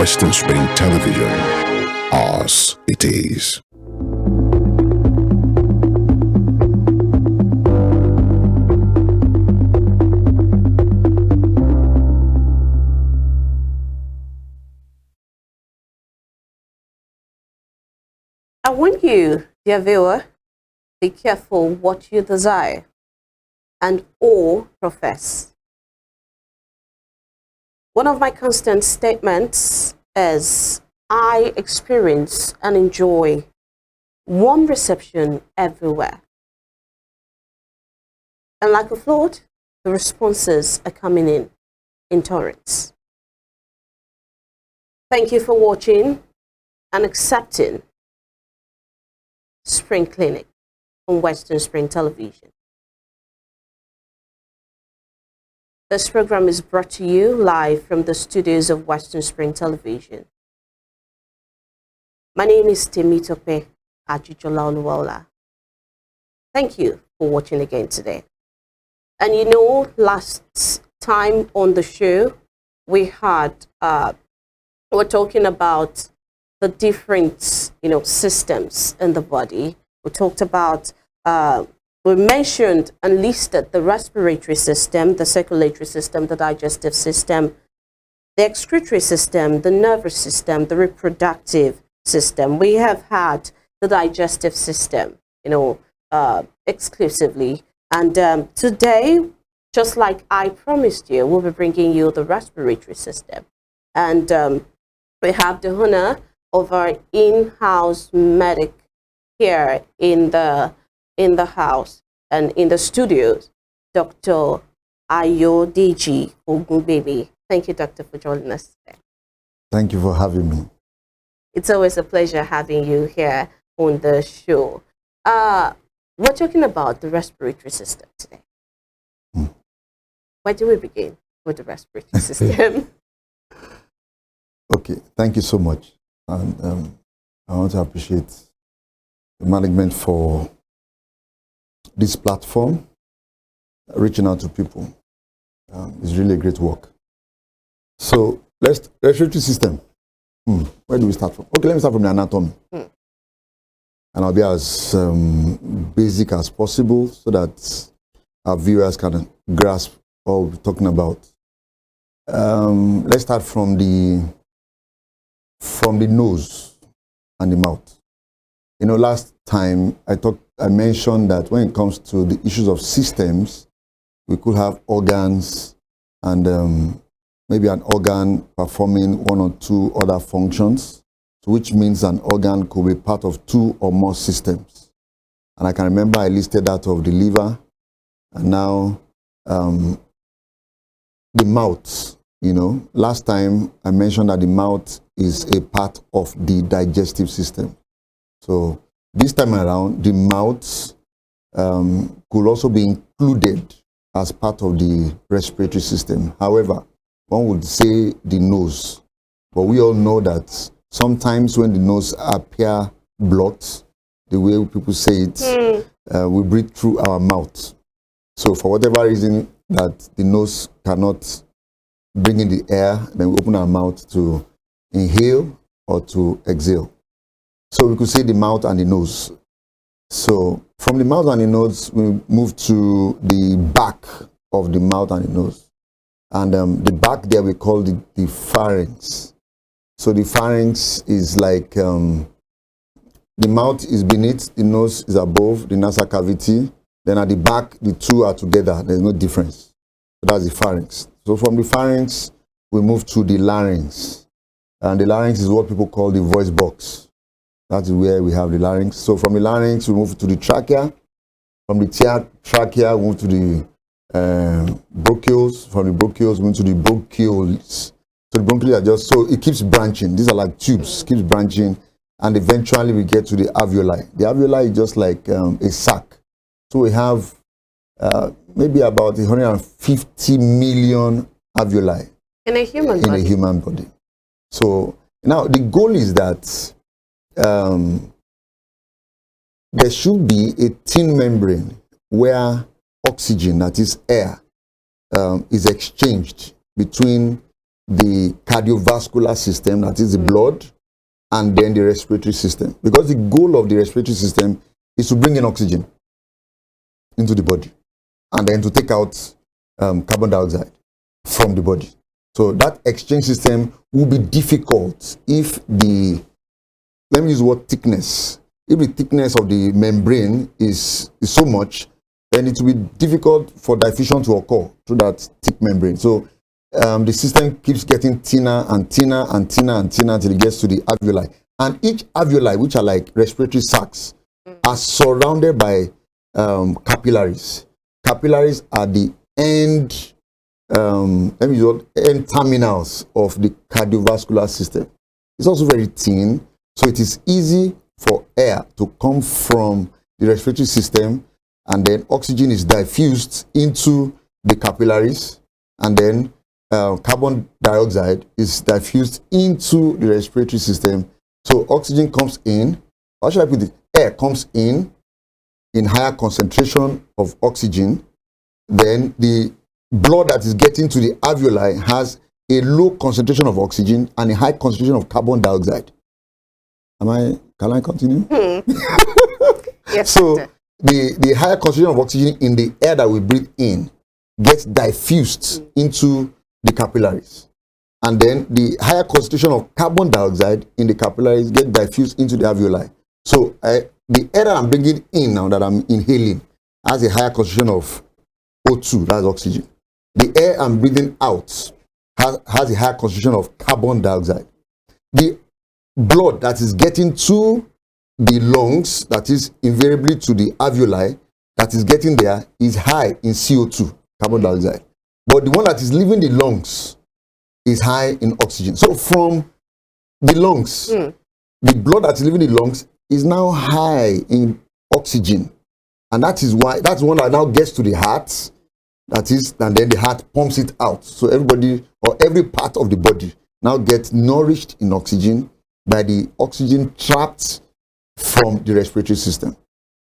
Western Spring Television. Ours it is. I want you, dear viewer, be careful what you desire and or profess. One of my constant statements is I experience and enjoy warm reception everywhere. And like a flood, the responses are coming in torrents. Thank you for watching and accepting Spring Clinic on Western Spring Television. This program is brought to you live from the studios of Western Spring Television. My name is Temitope Ajijola Oluwola. Thank you for watching again today. And you know, last time on the show, we were talking about the different, systems in the body. We talked about, we mentioned and listed the respiratory system, the circulatory system, the digestive system, the excretory system, the nervous system, the reproductive system. We have had the digestive system, exclusively. And today, just like I promised you, we'll be bringing you the respiratory system. And we have the honor of our in-house medic here in the house and in the studios, Dr. Ayodeji Ogunbebe. Thank you, Doctor, for joining us today. Thank you for having me. It's always a pleasure having you here on the show. We're talking about the respiratory system today. Where do we begin with the respiratory system? Okay, thank you so much. And I want to appreciate the management for this platform, reaching out to people. It's really a great work. So, respiratory system. Where do we start from? Okay, let me start from the anatomy. And I'll be as basic as possible so that our viewers can grasp what we're talking about. Let's start from the nose and the mouth. Last time I mentioned that when it comes to the issues of systems, we could have organs and maybe an organ performing one or two other functions, which means an organ could be part of two or more systems. And I can remember I listed that of the liver, and now the mouth. Last time I mentioned that the mouth is a part of the digestive system. So this time around, the mouth could also be included as part of the respiratory system. However, one would say the nose, but we all know that sometimes when the nose appears blocked, the way people say it, we breathe through our mouth. So for whatever reason that the nose cannot bring in the air, then we open our mouth to inhale or to exhale. So we could say the mouth and the nose. So from the mouth and the nose, we move to the back of the mouth and the nose. And the back there we call the pharynx. So the pharynx is like, the mouth is beneath, the nose is above, the nasal cavity. Then at the back, the two are together. There's no difference. So that's the pharynx. So from the pharynx, we move to the larynx. And the larynx is what people call the voice box. That's where we have the larynx. So from the larynx, we move to the trachea. From the trachea, we move to the bronchioles. From the bronchioles, we move to the bronchioles. So the bronchioles are just, so it keeps branching. These are like tubes, keeps branching. And eventually we get to the alveoli. The alveoli is just like a sac. So we have maybe about 150 million alveoli in a human body. So now the goal is that there should be a thin membrane where oxygen, that is air, is exchanged between the cardiovascular system, that is the blood, and then the respiratory system. Because the goal of the respiratory system is to bring in oxygen into the body and then to take out carbon dioxide from the body. So that exchange system will be difficult if the, let me use the word thickness. If the thickness of the membrane is so much, then it will be difficult for diffusion to occur through that thick membrane. So the system keeps getting thinner and thinner and thinner and thinner until it gets to the alveoli. And each alveoli, which are like respiratory sacs, are surrounded by capillaries. Capillaries are the end terminals of the cardiovascular system. It's also very thin, so it is easy for air to come from the respiratory system, and then oxygen is diffused into the capillaries, and then carbon dioxide is diffused into the respiratory system. So oxygen comes in, how should I put it? Air comes in higher concentration of oxygen. Then the blood that is getting to the alveoli has a low concentration of oxygen and a high concentration of carbon dioxide. Can I continue? Yes. So the higher concentration of oxygen in the air that we breathe in gets diffused into the capillaries. And then the higher concentration of carbon dioxide in the capillaries gets diffused into the alveoli. So the air that I'm bringing in now, that I'm inhaling, has a higher concentration of O2, that's oxygen. The air I'm breathing out has a higher concentration of carbon dioxide. The blood that is getting to the lungs, that is invariably to the alveoli, that is getting there, is high in CO2, carbon dioxide. But the one that is leaving the lungs is high in oxygen. So from the lungs, the blood that is leaving the lungs is now high in oxygen. And that's one that now gets to the heart. That is, and then the heart pumps it out. So everybody, or every part of the body, now gets nourished in oxygen by the oxygen trapped from the respiratory system.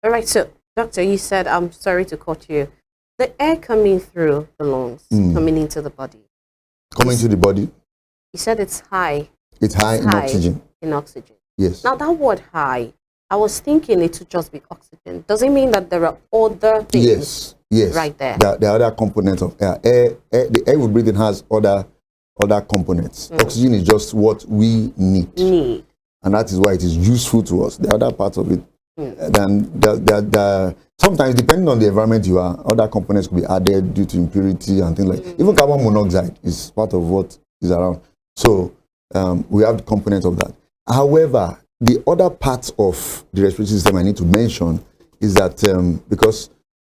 All right, so doctor, you said, I'm sorry to cut you, the air coming through the lungs, coming into the body. Coming to the body? You said it's high. It's high in oxygen. In oxygen. Yes. Now that word high, I was thinking it would just be oxygen. Does it mean that there are other things? Yes. Right there. There are other components of air. The air we breathe in has other components. Oxygen is just what we need. And that is why it is useful to us. The other parts of it, then sometimes, depending on the environment you are, other components could be added due to impurity and things like that. Even carbon monoxide is part of what is around. So we have the components of that. However, the other part of the respiratory system I need to mention is that because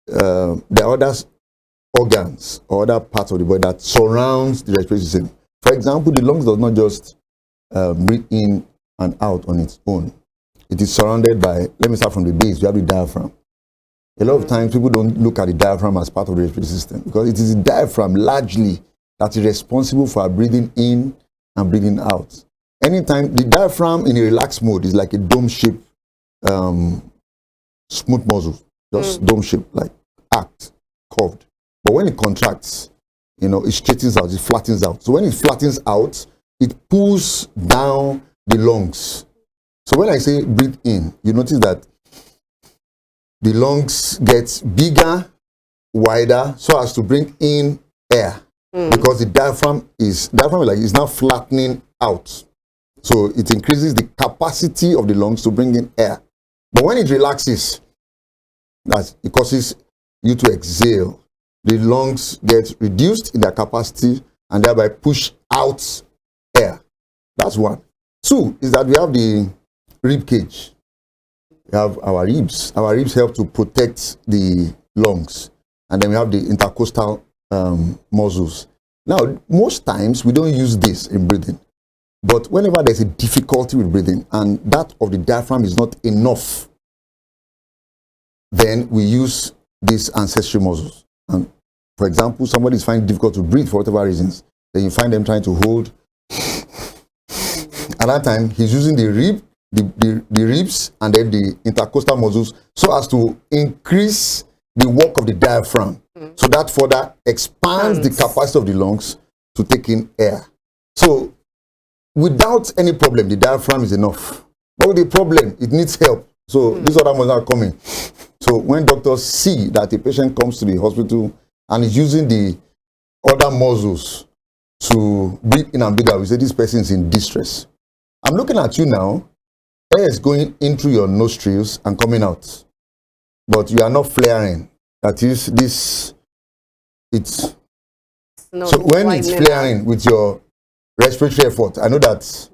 there are other organs or other parts of the body that surrounds the respiratory system. For example, the lungs does not just breathe in and out on its own. It is surrounded by, let me start from the base, you have the diaphragm. A lot of times people don't look at the diaphragm as part of the respiratory system because it is the diaphragm largely that is responsible for breathing in and breathing out. Anytime the diaphragm in a relaxed mode is like a dome-shaped smooth muscle, just dome-shaped, like arced, curved. But when it contracts, it straightens out, it flattens out. So when it flattens out, it pulls down the lungs. So when I say breathe in, you notice that the lungs get bigger, wider, so as to bring in air. Because the diaphragm is now flattening out. So it increases the capacity of the lungs to bring in air. But when it relaxes, it causes you to exhale. The lungs get reduced in their capacity and thereby push out air. That's one. Two is that we have the rib cage. We have our ribs. Our ribs help to protect the lungs. And then we have the intercostal muscles. Now, most times we don't use this in breathing. But whenever there's a difficulty with breathing and that of the diaphragm is not enough, then we use these ancestral muscles. And for example, somebody is finding it difficult to breathe for whatever reasons. Then you find them trying to hold. At that time, he's using the ribs and then the intercostal muscles so as to increase the work of the diaphragm. So that further expands the capacity of the lungs to take in air. So without any problem, the diaphragm is enough. But with the problem, it needs help. So this other ones are coming. So when doctors see that a patient comes to the hospital and is using the other muscles to breathe in and breathe out, we say this person is in distress. I'm looking at you now. Air is going in through your nostrils and coming out, but you are not flaring. That is this. It's so when it's flaring with your respiratory effort, I know that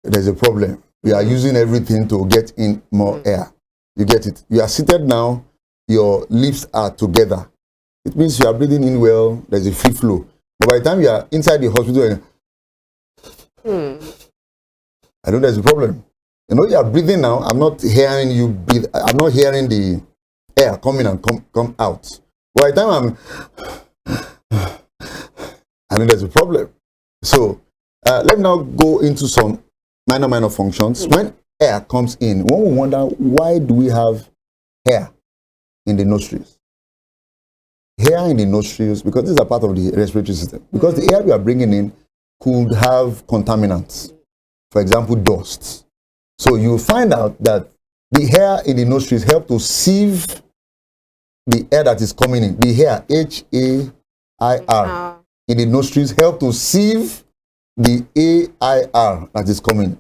there's a problem. We are using everything to get in more air. You get it? You are seated now, your lips are together. It means you are breathing in well, there's a free flow. But by the time you are inside the hospital, I know there's a problem. You know, you are breathing now, I'm not hearing you breathe, I'm not hearing the air coming and come out. By the time I know there's a problem. So let me now go into some minor functions. When air comes in, one will wonder, why do we have hair in the nostrils? Hair in the nostrils, because these are part of the respiratory system. Because the air we are bringing in could have contaminants. For example, dust. So you find out that the hair in the nostrils help to sieve the air that is coming in. The hair, H-A-I-R, in the nostrils help to sieve the AIR that is coming.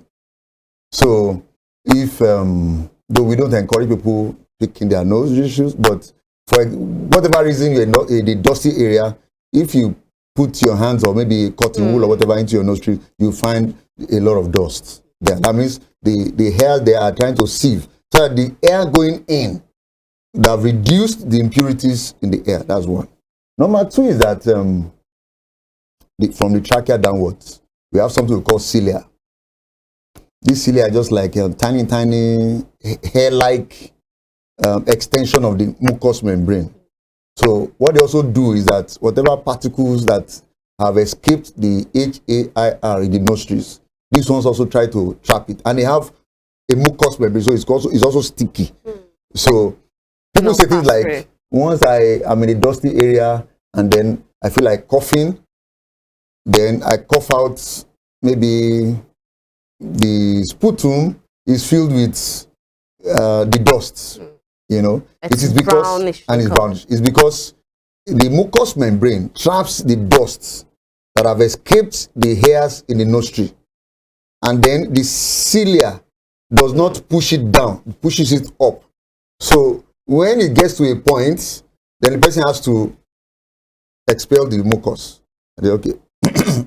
So if, though we don't encourage people picking their nose issues, but for whatever reason you're not in the dusty area, if you put your hands or maybe cotton wool or whatever into your nostril, you find a lot of dust there. That means the hair they are trying to sieve. So that the air going in, they have reduced the impurities in the air. That's one. Number two is that from the trachea downwards, we have something we call cilia. These cilia are just like a tiny hair-like extension of the mucous membrane. So what they also do is that whatever particles that have escaped the HAIR in the nostrils, these ones also try to trap it. And they have a mucous membrane, so it's also sticky. So people say things like, once I am in a dusty area and then I feel like coughing, then I cough out, maybe the sputum is filled with the dust. You know, it is because brownish, and it's brownish. It's because the mucous membrane traps the dust that have escaped the hairs in the nostril, and then the cilia does not push it down, it pushes it up. So when it gets to a point, then the person has to expel the mucus. And they, okay,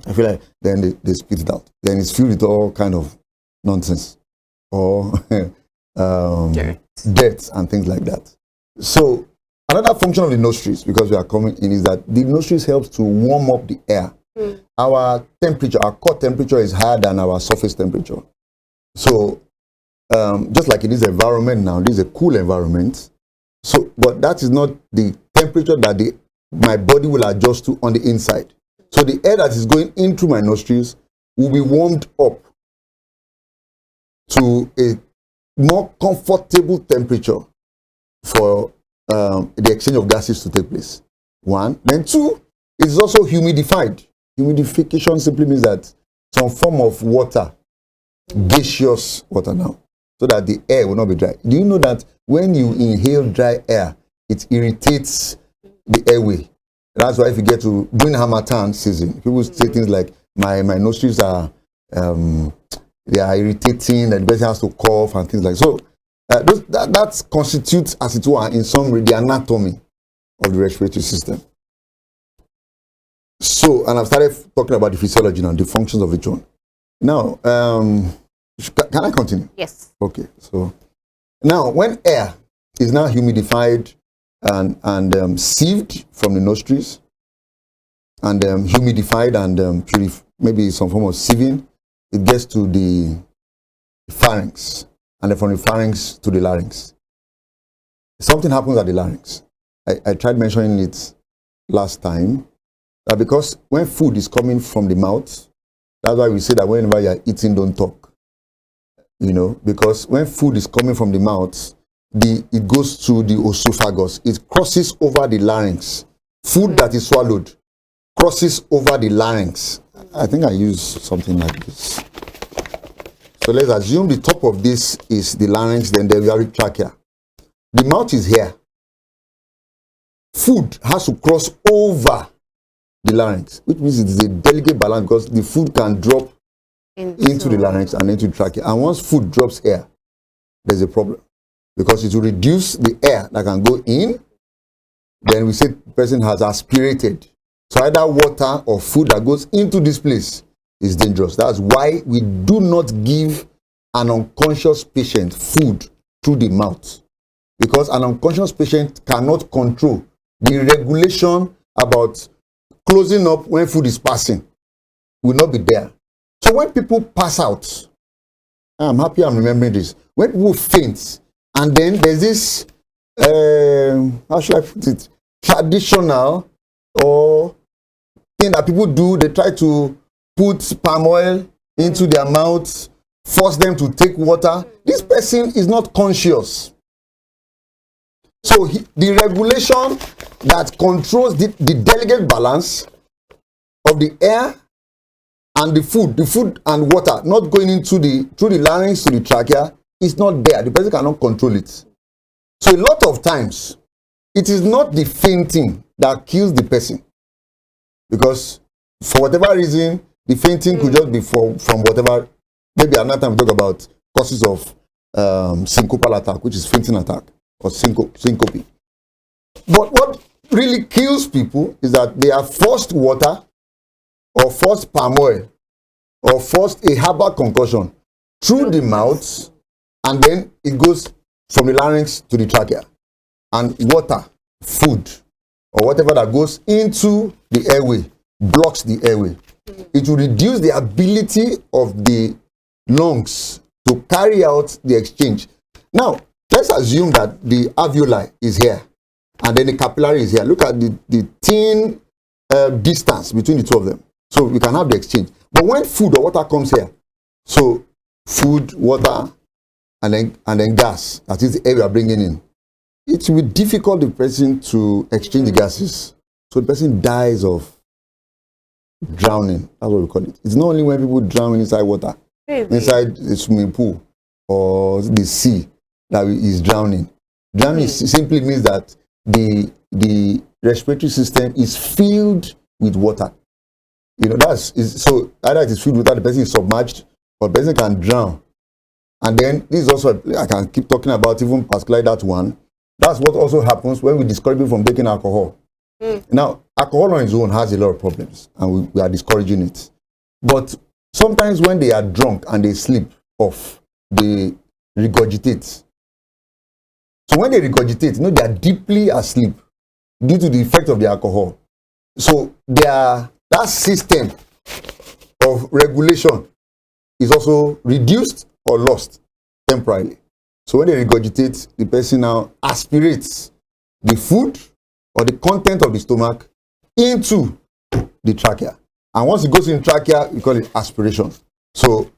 I feel like then they spit it out. Then it's filled with all kind of nonsense or dirt and things like that. So another function of the nostrils, because we are coming in, is that the nostrils helps to warm up the air. Our temperature, our core temperature is higher than our surface temperature. So just like in this environment now, this is a cool environment. So, but that is not the temperature that my body will adjust to on the inside. So the air that is going in through my nostrils will be warmed up to a more comfortable temperature for the exchange of gases to take place. One. Then two, it's also humidified. Humidification simply means that some form of water, gaseous water now, so that the air will not be dry. Do you know that when you inhale dry air, it irritates the airway? That's why if you get to during Harmattan season, people say things like, my nostrils are they are irritating, and the person has to cough and things like so. That constitutes, as it were, in summary, the anatomy of the respiratory system. So, and I've started talking about the physiology now, the functions of each one. Now, can I continue? Yes. Okay. So, now when air is now humidified and sieved from the nostrils, and humidified and maybe some form of sieving, it gets to the pharynx, and then from the pharynx to the larynx. Something happens at the larynx. I tried mentioning it last time, that because when food is coming from the mouth, that's why we say that whenever you are eating, don't talk. You know, because when food is coming from the mouth, it goes to the esophagus. It crosses over the larynx. Food that is swallowed crosses over the larynx. I think I use something like this. So let's assume the top of this is the larynx, then the urinary trachea. The mouth is here. Food has to cross over the larynx, which means it is a delicate balance because the food can drop into the larynx and into the trachea. And once food drops here, there's a problem because it will reduce the air that can go in. Then we say the person has aspirated. So either water or food that goes into this place is dangerous. That's why we do not give an unconscious patient food through the mouth, because an unconscious patient cannot control the regulation about closing up when food is passing. Will not be there. So when people pass out, I'm happy I'm remembering this. When people faint, and then there's this, how should I put it, traditional or thing that people do, they try to put palm oil into their mouth, force them to take water. This person is not conscious. So the regulation that controls the delicate balance of the air and the food and water not going into through the larynx to the trachea is not there. The person cannot control it. So a lot of times, it is not the fainting that kills the person, because for whatever reason, the fainting could just be from whatever. Maybe another time we talk about causes of syncopal attack, which is fainting attack or syncope. But what really kills people is that they are forced water or forced palm oil or forced a herbal concussion through the mouth, and then it goes from the larynx to the trachea. And water, food, or whatever that goes into the airway blocks the airway. It will reduce the ability of the lungs to carry out the exchange. Now, let's assume that the alveoli is here, and then the capillary is here. Look at the thin distance between the two of them. So we can have the exchange. But when food or water comes here, so food, water, and then gas, that is the air we are bringing in, it will be difficult for the person to exchange the gases. So the person dies of drowning. That's what we call it. It's not only when people drown inside water, inside a swimming pool or the sea, that is drowning. Drowning simply means that the respiratory system is filled with water. You know, so either it is filled with water, the person is submerged, or the person can drown. And then this is also, I can keep talking about even particularly that one. That's what also happens when we discourage people from taking alcohol. Now, alcohol on its own has a lot of problems, and we are discouraging it. But sometimes when they are drunk and they sleep off, they regurgitate. So when they regurgitate, you know, they are deeply asleep due to the effect of the alcohol. So that system of regulation is also reduced or lost temporarily. So when they regurgitate, the person now aspirates the food or the content of the stomach into the trachea. And once it goes in trachea, we call it aspiration. So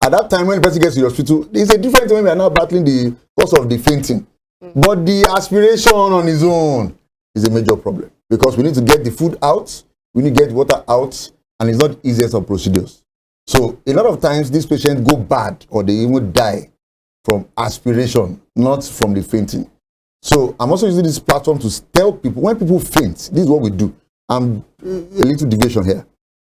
at that time, when the person gets to the hospital, there's a different when we are now battling the cause of the fainting. But the aspiration on its own is a major problem, because we need to get the food out, we need to get water out, and it's not easiest of procedures. So a lot of times these patients go bad, or they even die from aspiration, not from the fainting. So I'm also using this platform to tell people, when people faint, this is what we do. A little deviation here.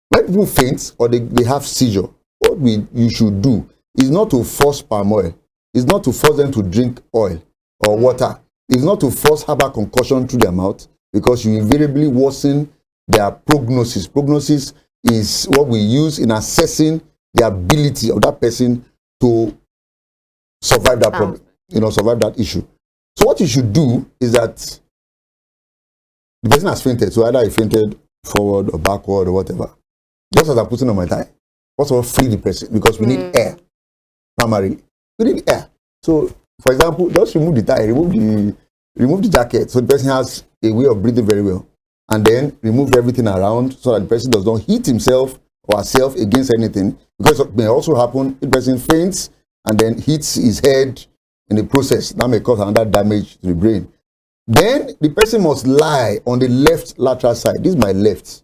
When people faint or they have seizure, what you should do is not to force palm oil. It's not to force them to drink oil or water. It's not to force herbal concussion through their mouth, because you invariably worsen their prognosis. Prognosis is what we use in assessing the ability of that person to survive that problem, survive that issue. So what you should do is that the person has fainted, so either he fainted forward or backward or whatever. Just as I'm putting on my tie, also free the person, because we need air primarily. We need air. So, for example, just remove the tie, remove the jacket, so the person has a way of breathing very well, and then remove everything around so that the person does not hit himself or herself against anything, because it may also happen if the person faints and then hits his head in the process. That may cause another damage to the brain. Then the person must lie on the left lateral side. This is my left.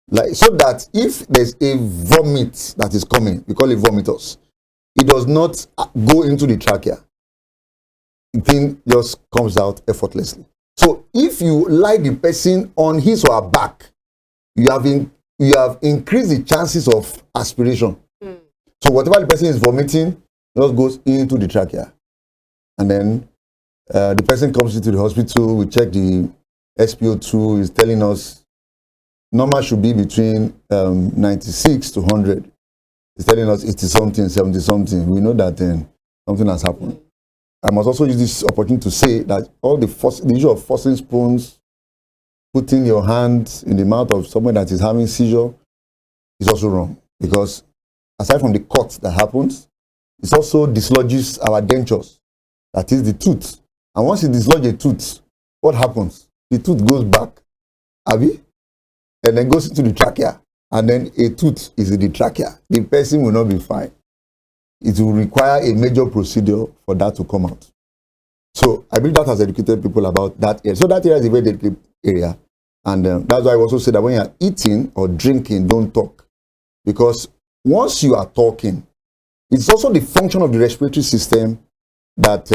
Like, so that if there's a vomit that is coming, we call it vomitus, it does not go into the trachea. The thing just comes out effortlessly. So if you lie the person on his or her back, you have increased the chances of aspiration. So whatever the person is vomiting just goes into the trachea. And then the person comes into the hospital, we check the SpO2, is telling us normal should be between 96 to 100. It's telling us 80 something, 70 something. We know that something has happened. I must also use this opportunity to say that all the issue of forcing spoons, putting your hand in the mouth of someone that is having seizure is also wrong. Because aside from the cut that happens, it also dislodges our dentures, that is the tooth. And once you dislodge a tooth, what happens? The tooth goes back, Abby, and then goes into the trachea. And then a tooth is in the trachea. The person will not be fine. It will require a major procedure for that to come out. So I believe that has educated people about that area. So that area is a very delicate area. And that's why I also say that when you're eating or drinking, don't talk. Because once you are talking, it's also the function of the respiratory system that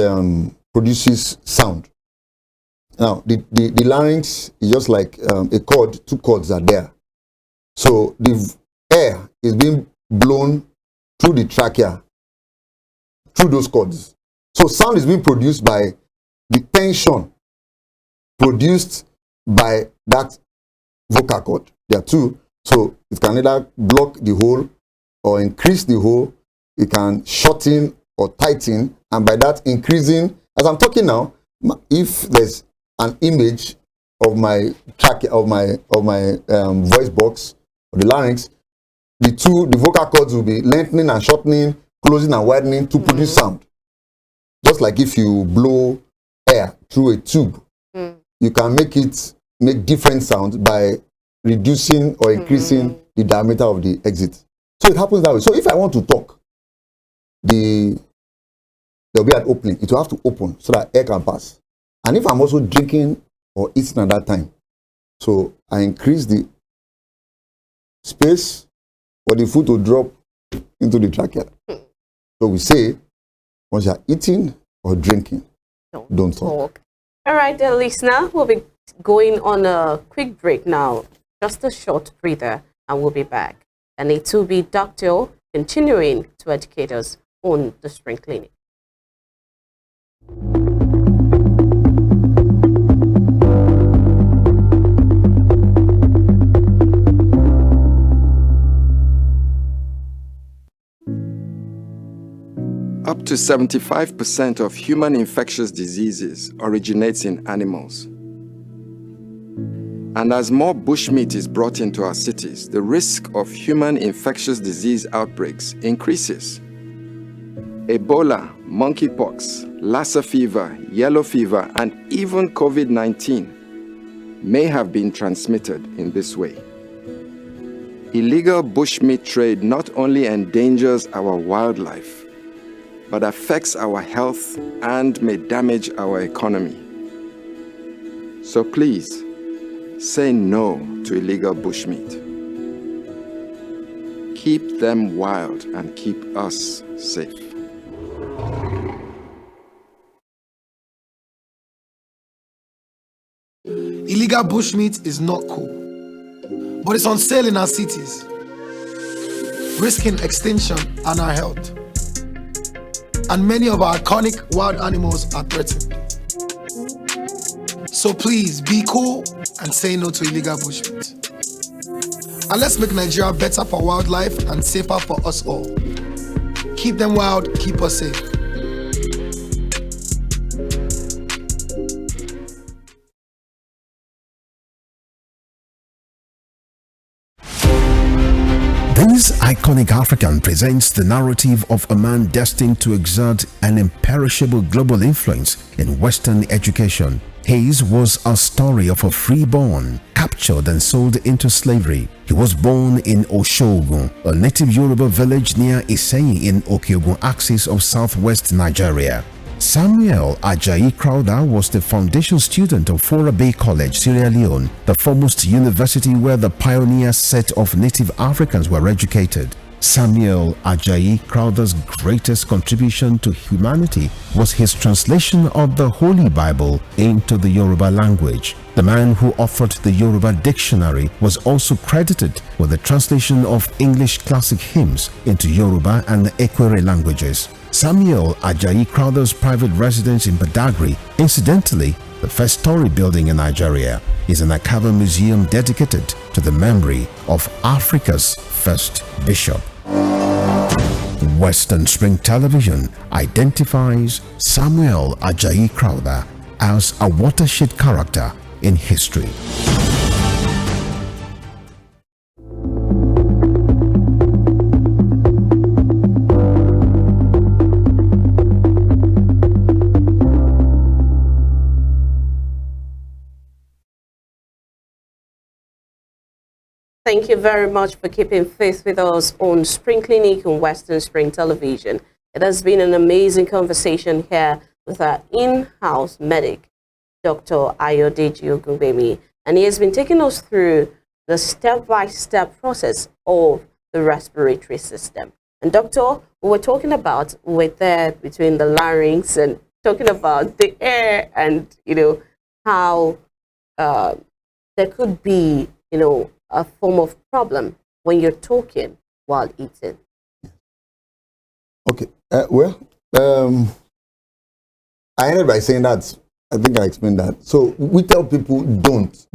produces sound. Now, the larynx is just like a cord, two cords are there. So the air is being blown through the trachea, through those cords. So sound is being produced by the tension produced by that vocal cord. There are two. So it can either block the hole or increase the hole. It can shorten or tighten, and by that increasing, as I'm talking now, if there's an image of my trachea, of my voice box, or the larynx, the vocal cords will be lengthening and shortening, closing and widening to produce sound. Just like if you blow air through a tube, you can make different sounds by reducing or increasing the diameter of the exit. So it happens that way. So if I want to talk, there'll be an opening. It will have to open so that air can pass. And if I'm also drinking or eating at that time, so I increase the space for the food to drop into the trachea. So we say, once you're eating or drinking, don't talk. All right, dear listener, we'll be going on a quick break now. Just a short breather, and we'll be back. And it will be Dr. continuing to educate us on the Spring Clinic. Up to 75% of human infectious diseases originates in animals. And as more bushmeat is brought into our cities, the risk of human infectious disease outbreaks increases. Ebola, monkeypox, Lassa fever, yellow fever, and even COVID-19 may have been transmitted in this way. Illegal bushmeat trade not only endangers our wildlife, but affects our health and may damage our economy. So please, say no to illegal bushmeat. Keep them wild and keep us safe. Illegal bushmeat is not cool, but it's on sale in our cities, risking extinction and our health. And many of our iconic wild animals are threatened. So please, be cool and say no to illegal bushmeat. And let's make Nigeria better for wildlife and safer for us all. Keep them wild, keep us safe. This iconic African presents the narrative of a man destined to exert an imperishable global influence in Western education. His was a story of a freeborn, captured and sold into slavery. He was born in Oshogun, a native Yoruba village near Iseyin in Okeogun axis of southwest Nigeria. Samuel Ajayi Crowther was the foundation student of Fora Bay College, Sierra Leone, the foremost university where the pioneer set of native Africans were educated. Samuel Ajayi Crowther's greatest contribution to humanity was his translation of the Holy Bible into the Yoruba language. The man who authored the Yoruba dictionary was also credited with the translation of English classic hymns into Yoruba and the Ekwere languages. Samuel Ajayi Crowther's private residence in Badagry, incidentally, the first story building in Nigeria, is an archival museum dedicated to the memory of Africa's first bishop. Western Spring Television identifies Samuel Ajayi Crowther as a watershed character in history. Thank you very much for keeping faith with us on Spring Clinic on Western Spring Television. It has been an amazing conversation here with our in-house medic, Dr. Ayodeji Ogungbemi, and he has been taking us through the step-by-step process of the respiratory system. And doctor, we were talking about, we're there between the larynx and talking about the air and, how there could be, a form of problem when you're talking while eating. Okay. I ended by saying that. I think I explained that. So we tell people don't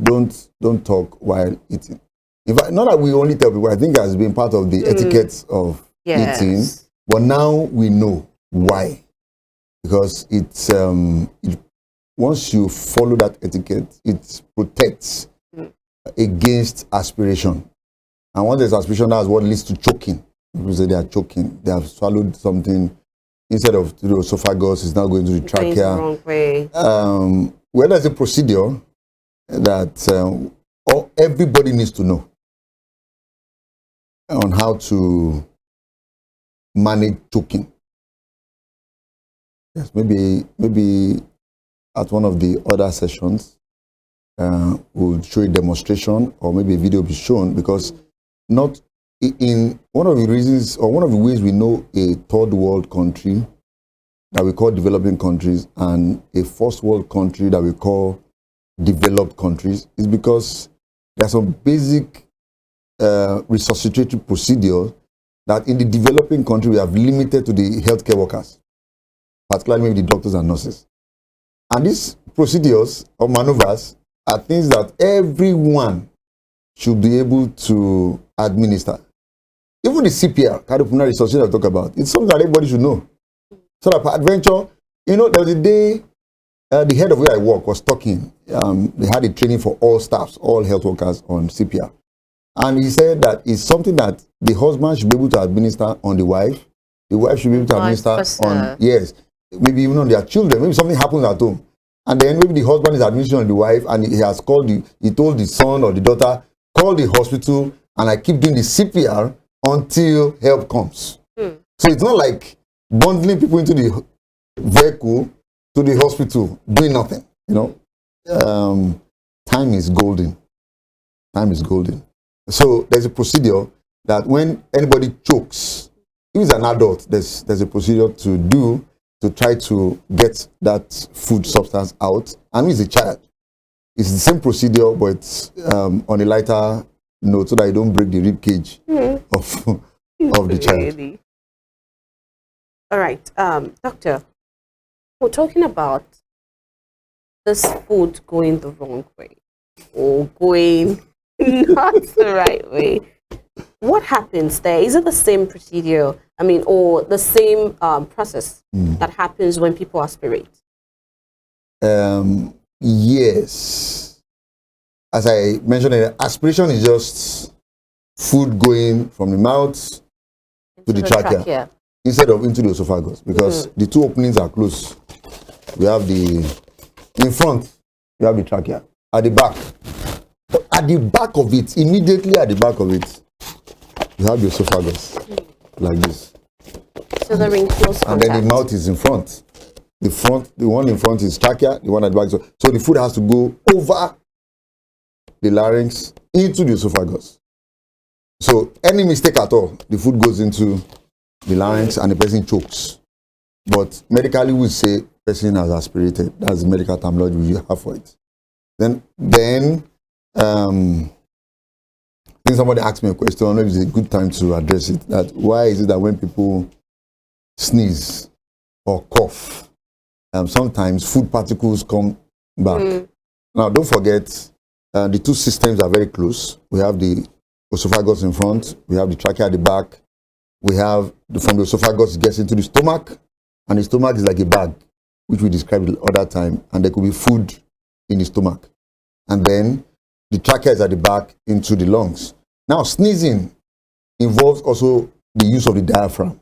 talk while eating. In fact, not that we only tell people. I think it has been part of the etiquette of eating. But now we know why. Because it's once you follow that etiquette, it protects against aspiration. And once there's aspiration, that's what leads to choking. People say they are choking. They have swallowed something instead of to the esophagus, it's now going to the trachea. The wrong way. Well, there's a procedure that everybody needs to know on how to manage choking. Yes, maybe at one of the other sessions, we'll show a demonstration or maybe a video will be shown, because not in one of the reasons or one of the ways we know a third world country that we call developing countries and a first world country that we call developed countries is because there's some basic resuscitatory procedure that in the developing country we have limited to the healthcare workers, particularly maybe the doctors and nurses. And these procedures or maneuvers are things that everyone should be able to administer. Even the CPR, cardiopulmonary resuscitation I talk about, it's something that everybody should know. So that adventure, there was a day, the head of where I work was talking. They had a training for all staffs, all health workers on CPR. And he said that it's something that the husband should be able to administer on the wife should be able to administer on, yes, maybe even on their children. Maybe something happens at home. And then maybe the husband is administering on the wife and he has called he told the son or the daughter, call the hospital and I keep doing the CPR until help comes. So it's not like bundling people into the vehicle to the hospital, doing nothing, Time is golden. Time is golden. So there's a procedure that when anybody chokes, if it's an adult, there's a procedure to do to try to get that food substance out. And it's a child. It's the same procedure, but it's on a lighter note so that you don't break the rib cage of the child. All right, doctor, we're talking about this food going the wrong way or going not the right way. What happens there? Is it the same procedure? Or the same process that happens when people aspirate? Yes. As I mentioned, aspiration is just food going from the mouth to the trachea instead of into the esophagus, because the two openings are close. We have in front, you have the trachea. At the back. But at the back of it, immediately at the back of it, you have the esophagus, like this. So they're in close contact. And then the mouth is in front. The one in front is trachea, the one at the back. So the food has to go over the larynx into the esophagus. So any mistake at all, the food goes into the larynx and the person chokes. But medically we say person has aspirated. That's the medical terminology we have for it. Then I think somebody asked me a question, I don't know if it's a good time to address it, that why is it that when people sneeze or cough, sometimes food particles come back. Now, don't forget, the two systems are very close. We have the esophagus in front, we have the trachea at the back, we have from the esophagus it gets into the stomach, and the stomach is like a bag, which we described the other time, and there could be food in the stomach. And then the trachea is at the back into the lungs. Now, sneezing involves also the use of the diaphragm.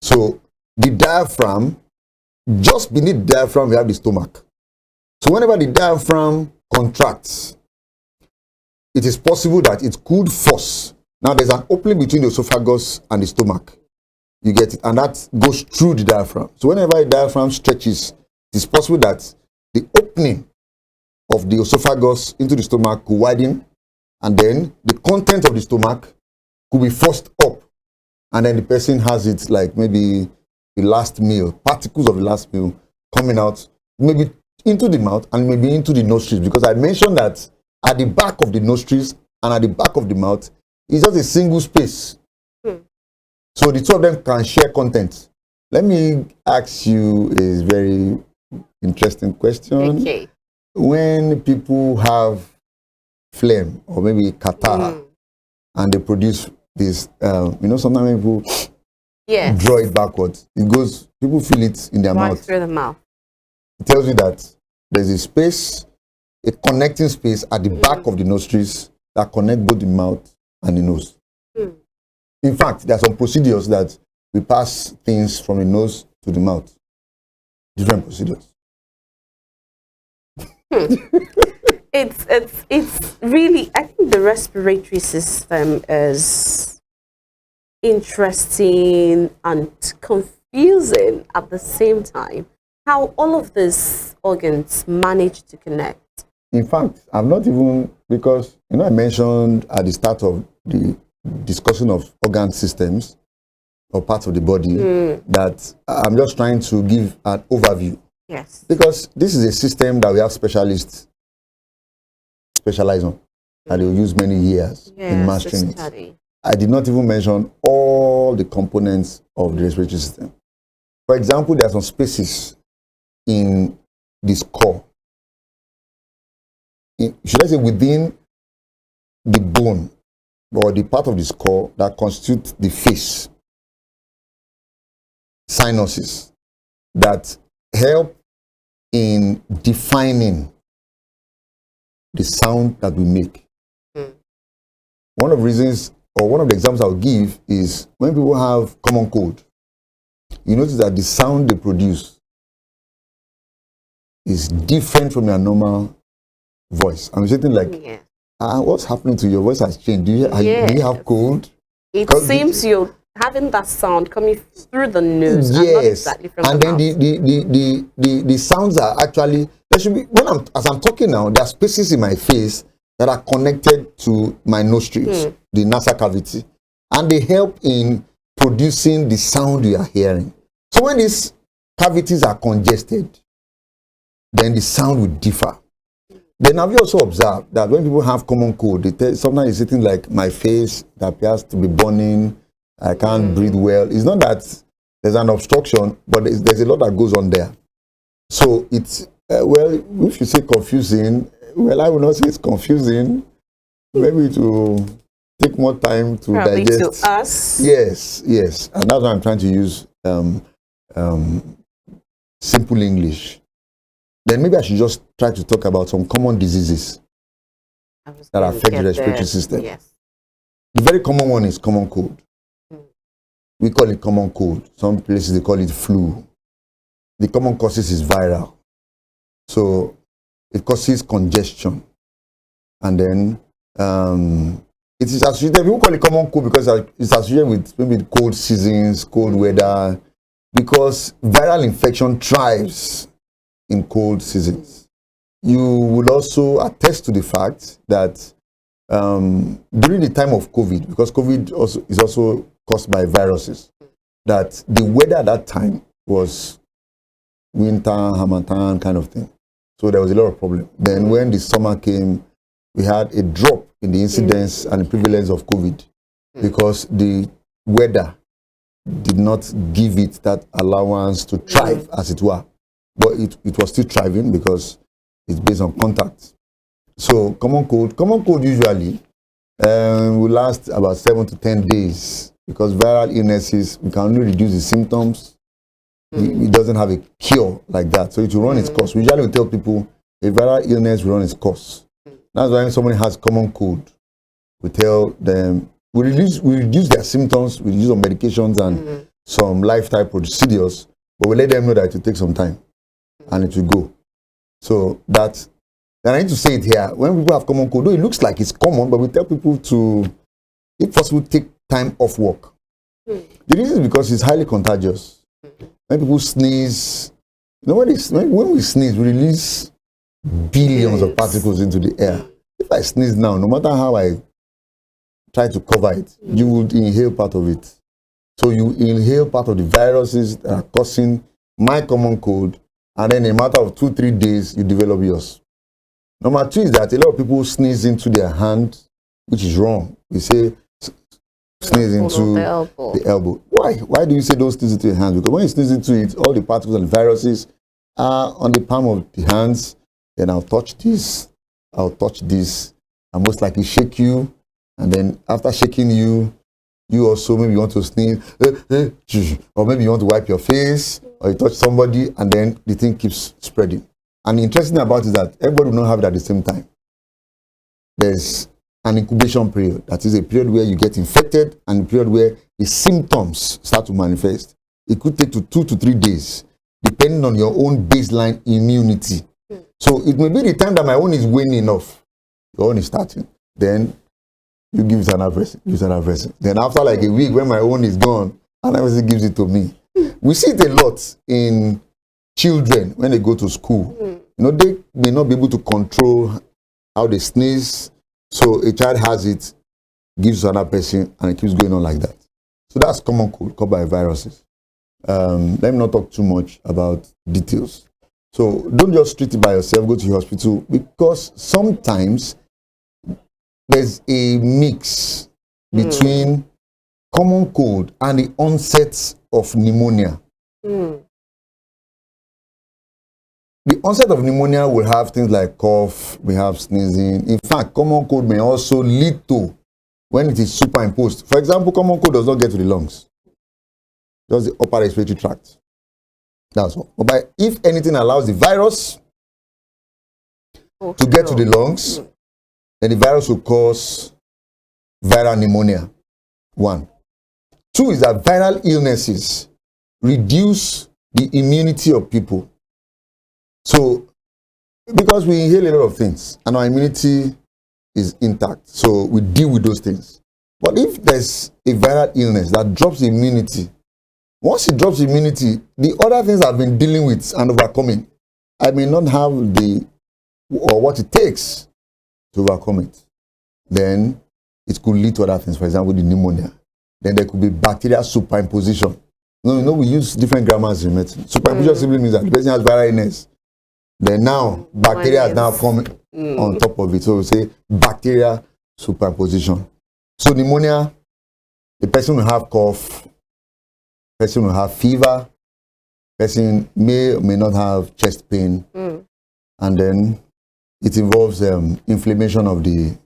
So, the diaphragm, just beneath the diaphragm, we have the stomach. So, whenever the diaphragm contracts, it is possible that it could force. Now, there's an opening between the esophagus and the stomach. You get it? And that goes through the diaphragm. So, whenever the diaphragm stretches, it is possible that the opening of the esophagus into the stomach could widen, and then the content of the stomach could be forced up, and then the person has it like maybe the last meal, particles of the last meal coming out, maybe into the mouth and maybe into the nostrils, because I mentioned that at the back of the nostrils and at the back of the mouth is just a single space. So the two of them can share content. Let me ask you a very interesting question. Okay. When people have phlegm or maybe catarrh and they produce this, sometimes people draw it backwards. It goes, people feel it in their mouth. Through the mouth. It tells you that there's a space, a connecting space at the back of the nostrils that connect both the mouth and the nose. In fact, there are some procedures that we pass things from the nose to the mouth. Different procedures. It's really, I think the respiratory system is interesting and confusing at the same time. How all of these organs manage to connect. In fact, I'm not even, because I mentioned at the start of the discussion of organ systems or parts of the body that I'm just trying to give an overview. Yes. Because this is a system that we have specialists specialize on, that they will use many years in mastering it. I did not even mention all the components of the respiratory system. For example, there are some spaces in the skull. Should I say within the bone or the part of the skull that constitutes the face, sinuses that help in defining the sound that we make. One of the reasons, or one of the examples I'll give is when people have common cold, you notice that the sound they produce is different from your normal voice. I'm saying like, what's happening to your voice has changed. Do you have cold? It seems you're having that sound coming through the nose. Yes, and not exactly from and the then the sounds are actually, there should be, as I'm talking now, there are spaces in my face that are connected to my nostrils, the nasal cavity, and they help in producing the sound you are hearing. So when these cavities are congested, then the sound will differ. Then have you also observed that when people have common cold, sometimes it's sitting like my face that appears to be burning, I can't breathe well. It's not that there's an obstruction, but there's a lot that goes on there. So it's, if you say confusing, well, I will not say it's confusing. Maybe to take more time to probably digest. To us. Yes. And that's why I'm trying to use simple English. Then maybe I should just try to talk about some common diseases that affect the respiratory system. Yes. The very common one is common cold. We call it common cold. Some places they call it flu. The common causes is viral. So it causes congestion. And then it is associated, people call it common cold because it's associated with maybe cold seasons, cold weather, because viral infection thrives in cold seasons. You will also attest to the fact that during the time of COVID, because COVID is also caused by viruses, that the weather at that time was winter, Harmattan kind of thing. So there was a lot of problem. Then when the summer came, we had a drop in the incidence and the prevalence of COVID because the weather did not give it that allowance to thrive, as it were. But it was still thriving because it's based on contact. So common cold usually will last about 7 to 10 days because viral illnesses, we can only reduce the symptoms. It doesn't have a cure like that. So it will run its course. We usually tell people a viral illness will run its course. That's why when somebody has common cold, we tell them, we reduce their symptoms, we reduce some medications and some lifestyle procedures, but we let them know that it will take some time and it will go. So that, and I need to say it here, when people have common cold, though it looks like it's common, but we tell people to, if possible, take time off work. The reason is because it's highly contagious. When people sneeze, you know, when we sneeze, we release billions of particles into the air. If I sneeze now, no matter how I try to cover it, you would inhale part of it. So you inhale part of the viruses that are causing my common cold, and then in a matter of 2-3 days, you develop yours. Number 2 is that a lot of people sneeze into their hand, which is wrong. We say sneeze into the elbow. Why? Why do you say don't sneeze into your hands? Because when you sneeze into it, all the particles and viruses are on the palm of the hands. Then I'll touch this, I'll touch this, and most likely shake you. And then after shaking you, you also maybe you want to sneeze, or maybe you want to wipe your face, or you touch somebody, and then the thing keeps spreading. And the interesting about it is that everybody will not have it at the same time. There's an incubation period. That is a period where you get infected and a period where the symptoms start to manifest. It could take 2 to 3 days, depending on your own baseline immunity. So it may be the time that my own is waning off, your own is starting. Then you give it another person, Then after like a week, when my own is gone, another person gives it to me. We see it a lot in children when they go to school. You know, they may not be able to control how they sneeze. So a child has it, gives to another person, and it keeps going on like that. So that's common cold caused by viruses. Let me not talk too much about details. So don't just treat it by yourself, go to the hospital, because sometimes there's a mix between common cold and the onset of pneumonia. The onset of pneumonia will have things like cough, we have sneezing. In fact, common cold may also lead to, when it is superimposed. For example, common cold does not get to the lungs, just the upper respiratory tract. That's all. But if anything allows the virus to get to the lungs, then the virus will cause viral pneumonia. 1. 2 is that viral illnesses reduce the immunity of people. So, because we inhale a lot of things and our immunity is intact, so we deal with those things. But if there's a viral illness that drops immunity, once it drops immunity, the other things I've been dealing with and overcoming, I may not have what it takes to overcome it. Then it could lead to other things, for example, the pneumonia. Then there could be bacterial superimposition. You know, we use different grammars in medicine. Superimposition simply means that the person has viral illness. Then now, bacteria has now come on top of it. So we say bacterial superimposition. So pneumonia, the person will have cough, person will have fever, person may or may not have chest pain, and then it involves inflammation of the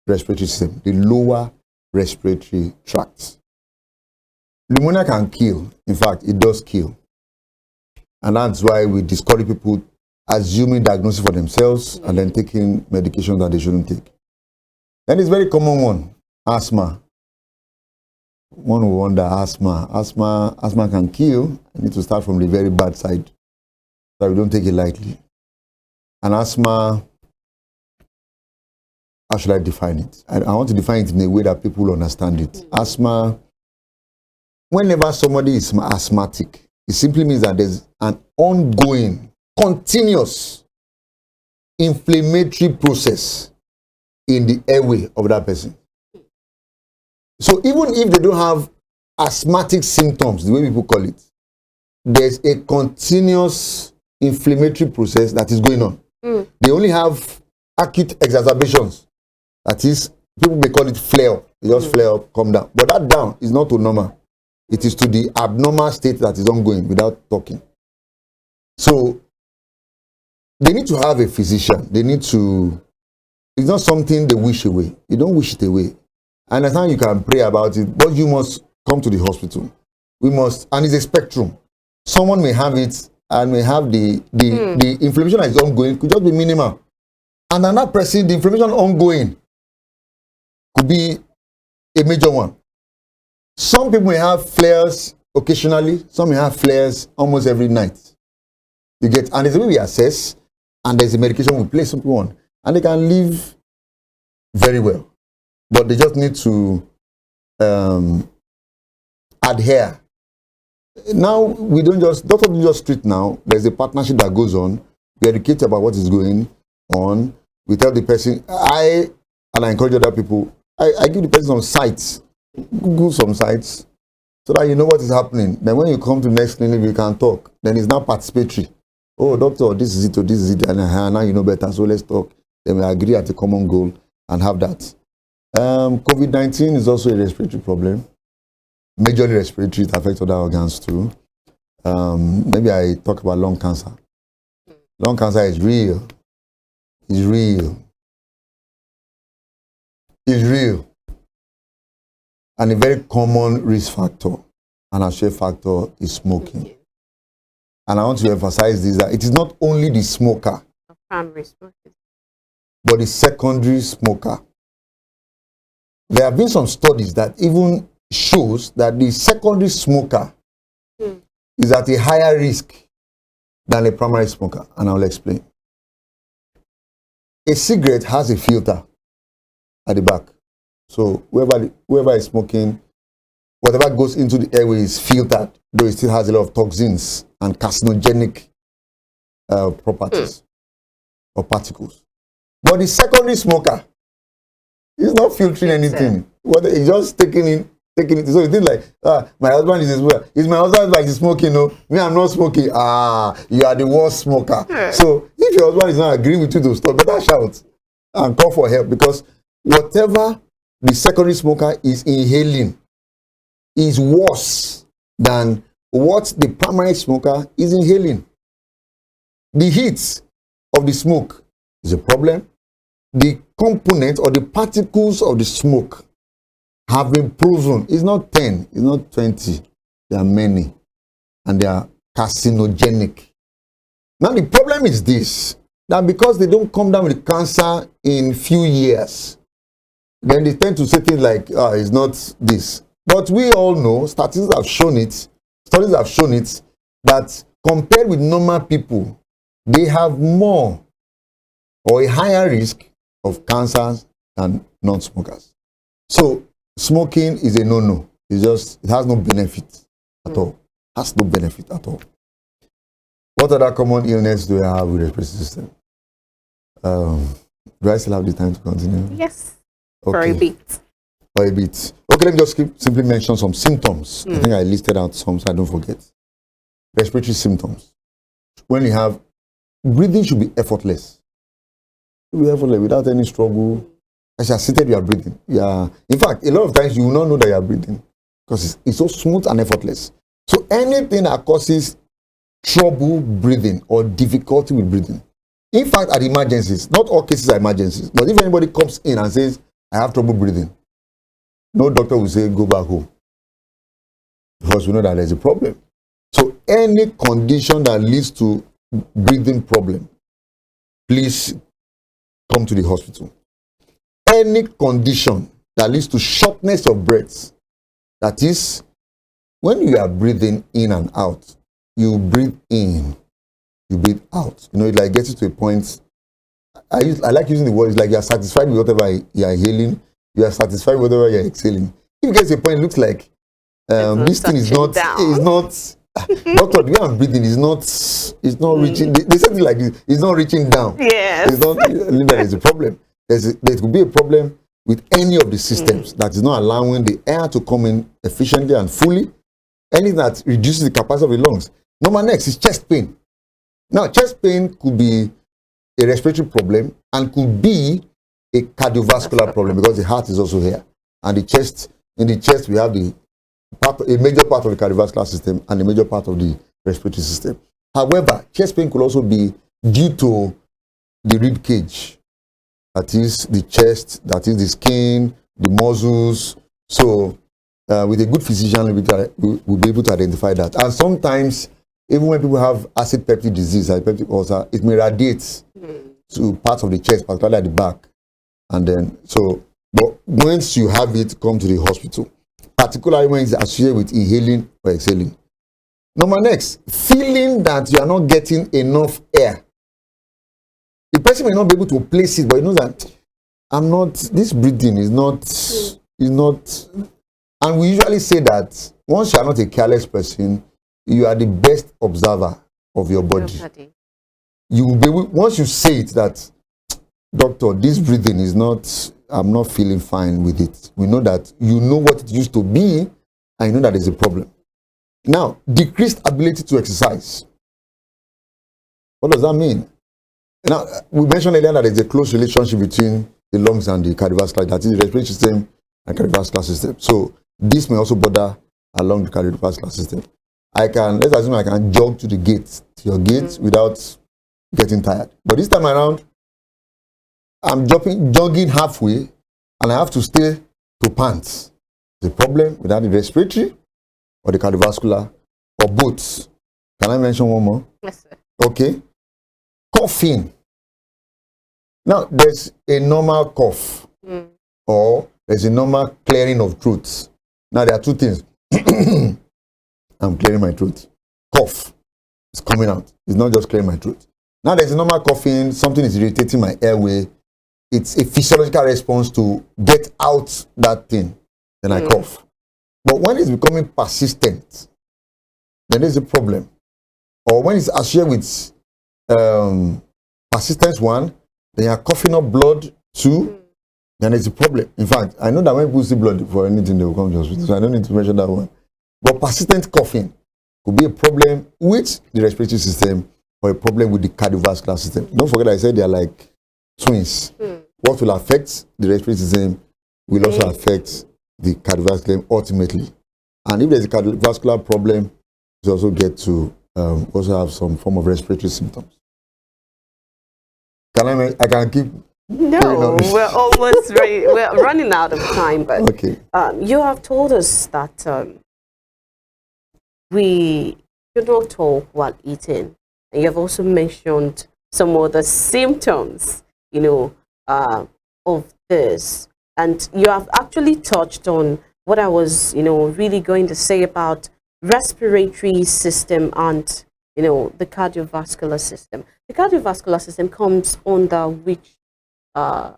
respiratory system, the lower respiratory tract. Pneumonia can kill. In fact, it does kill. And that's why we discourage people assuming diagnosis for themselves and then taking medication that they shouldn't take. Then it's very common one, asthma. One will wonder, asthma can kill. I need to start from the very bad side, so we don't take it lightly. And asthma, how should I define it? I want to define it in a way that people will understand it. Asthma, whenever somebody is asthmatic, it simply means that there's an ongoing, continuous inflammatory process in the airway of that person. So even if they don't have asthmatic symptoms, the way people call it, there's a continuous inflammatory process that is going on. They only have acute exacerbations. That is, people may call it flare. They just flare up, come down. But that down is not to normal. It is to the abnormal state that is ongoing without talking. So they need to have a physician. They need to, it's not something they wish away. You don't wish it away. And that's how you can pray about it, but you must come to the hospital. We must, and it's a spectrum. Someone may have it and may have the inflammation that is ongoing, could just be minimal. And another person, the inflammation ongoing could be a major one. Some people may have flares occasionally, some may have flares almost every night. You get, and there's a way we assess, and there's a medication we place some people on, and they can live very well. But they just need to adhere. Now, we don't just, doctors don't just treat now. There's a partnership that goes on. We educate about what is going on. We tell the person, I encourage other people, I give the person some sites, Google some sites, so that you know what is happening. Then when you come to the next clinic, you can talk. Then it's now participatory. Oh, doctor, this is it, or this is it, and now you know better, so let's talk. Then we agree at a common goal and have that. COVID-19 is also a respiratory problem. Majorly respiratory, it affects other organs too. Maybe I talk about lung cancer. Lung cancer is real. It's real. It's real. And a very common risk factor and associated factor is smoking. And I want to emphasize this, that it is not only the smoker, but the secondary smoker. There have been some studies that even shows that the secondary smoker is at a higher risk than a primary smoker, and I'll explain. A cigarette has a filter at the back. So whoever is smoking, whatever goes into the airway is filtered, though it still has a lot of toxins and carcinogenic properties or particles. But the secondary smoker is not filtering anything. What he's just taking it. So you think like, my husband is a smoker. Is my husband like smoking? No, me, I'm not smoking. You are the worst smoker. So if your husband is not agreeing with you to stop, better shout and call for help, because whatever the secondary smoker is inhaling is worse than what the primary smoker is inhaling. The heat of the smoke is a problem. The components or the particles of the smoke have been proven. It's not 10, it's not 20. There are many. And they are carcinogenic. Now the problem is this, that because they don't come down with cancer in few years, then they tend to say things like, it's not this. But we all know, studies have shown it, that compared with normal people, they have more or a higher risk of cancers than non-smokers. So smoking is a no-no. It has no benefit at all. Has no benefit at all. What other common illness do we have with the respiratory system? Do I still have the time to continue? Yes. Okay. For a bit. For a bit. Okay, let me just simply mention some symptoms. I think I listed out some so I don't forget. Respiratory symptoms. When you have, breathing should be effortless. It should be effortless without any struggle. As you are seated, you are breathing. Yeah. In fact, a lot of times you will not know that you are breathing because it's so smooth and effortless. So anything that causes trouble breathing or difficulty with breathing, in fact, at emergencies, not all cases are emergencies, but if anybody comes in and says, I have trouble breathing, no doctor will say, go back home. Because we know that there's a problem. So any condition that leads to breathing problem, please come to the hospital. Any condition that leads to shortness of breath, that is, when you are breathing in and out, you breathe in, you breathe out. You know, it like gets you to a point. I like using the word, it's like you are satisfied with whatever you are inhaling, you are satisfied with whatever you are exhaling. If it gets to a point, it looks like this thing is not, doctor, the way I'm breathing is not reaching, they said it like this, it's not reaching down. Yes. It's not, Linda, there's a problem. There could be a problem with any of the systems that is not allowing the air to come in efficiently and fully. Anything that reduces the capacity of the lungs. Number next is chest pain. Now, chest pain could be a respiratory problem and could be a cardiovascular problem because the heart is also here. And in the chest, we have a major part of the cardiovascular system and a major part of the respiratory system. However, chest pain could also be due to the rib cage. That is the chest, that is the skin, the muscles. So, with a good physician, we'll be able to identify that. And sometimes, even when people have acid peptic disease, like peptic ulcer, it may radiate to parts of the chest, particularly at the back. And then, but once you have it, come to the hospital, particularly when it's associated with inhaling or exhaling. Number next, feeling that you are not getting enough air. The person may not be able to place it, but he knows that this breathing is not, and we usually say that once you are not a careless person, you are the best observer of your body. You will be able, once you say it that, doctor, this breathing is not, I'm not feeling fine with it. We know that you know what it used to be, and you know that there's a problem. Now, decreased ability to exercise. What does that mean? Now, we mentioned earlier that there's a close relationship between the lungs and the cardiovascular, that is the respiratory system and cardiovascular system. So, this may also border along the cardiovascular system. Let's assume I can jog to your gate without getting tired. But this time around, I'm jogging halfway, and I have to stay to pant. The problem with that, the respiratory or the cardiovascular or both. Can I mention one more? Yes, sir. Okay. Coughing. Now, there's a normal cough or there's a normal clearing of throat. Now, there are two things. I'm clearing my throat. Cough is coming out. It's not just clearing my throat. Now, there's a normal coughing. Something is irritating my airway. It's a physiological response to get out that thing. Then I cough. But when it's becoming persistent, then there's a problem. Or when it's associated with persistence 1, then you're coughing up blood 2, then there's a problem. In fact, I know that when people see blood for anything, they will come to the hospital, so I don't need to mention that one. But persistent coughing could be a problem with the respiratory system or a problem with the cardiovascular system. Don't forget I said they are like twins. What will affect the respiratory system will also affect the cardiovascular system ultimately. And if there's a cardiovascular problem, you also get to also have some form of respiratory symptoms. I can keep. No, we're almost ready. We're running out of time, but okay. You have told us that we should not talk while eating, and you have also mentioned some other symptoms, of this, and you have actually touched on what I was, really going to say about respiratory system and the cardiovascular system. The cardiovascular system comes under which parts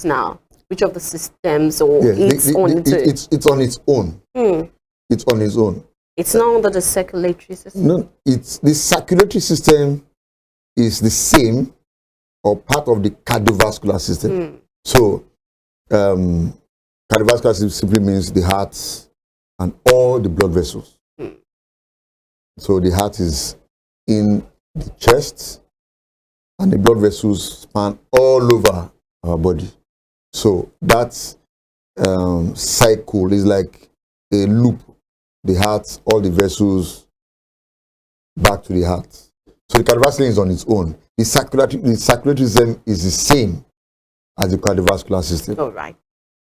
now? Which of the systems, or it's on its own? It's on its own. It's not under the circulatory system. No, it's the circulatory system is the same or part of the cardiovascular system. So, cardiovascular system simply means the heart and all the blood vessels. So the heart is in the chest, and the blood vessels span all over our body. So that cycle is like a loop. The heart, all the vessels, back to the heart. So the cardiovascular is on its own. The circulatory system is the same as the cardiovascular system. All right.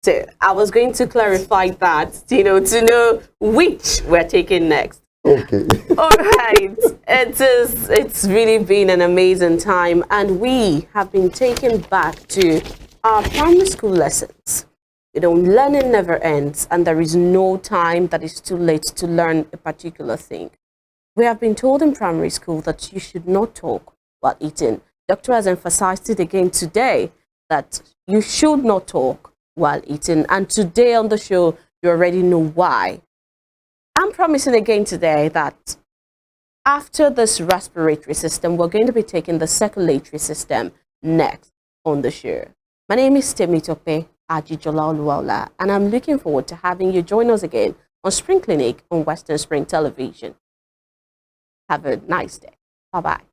So I was going to clarify that, to know which we're taking next. Okay. All right. It's really been an amazing time, and we have been taken back to our primary school lessons. Learning never ends, and there is no time that is too late to learn a particular thing. We have been told in primary school that you should not talk while eating. Doctor has emphasized it again today that you should not talk while eating. And today on the show, You already know why. I'm promising again today that after this respiratory system, we're going to be taking the circulatory system next on the show. My name is Temitope Ajijola Oluwola, and I'm looking forward to having you join us again on Spring Clinic on Western Spring Television. Have a nice day. Bye-bye.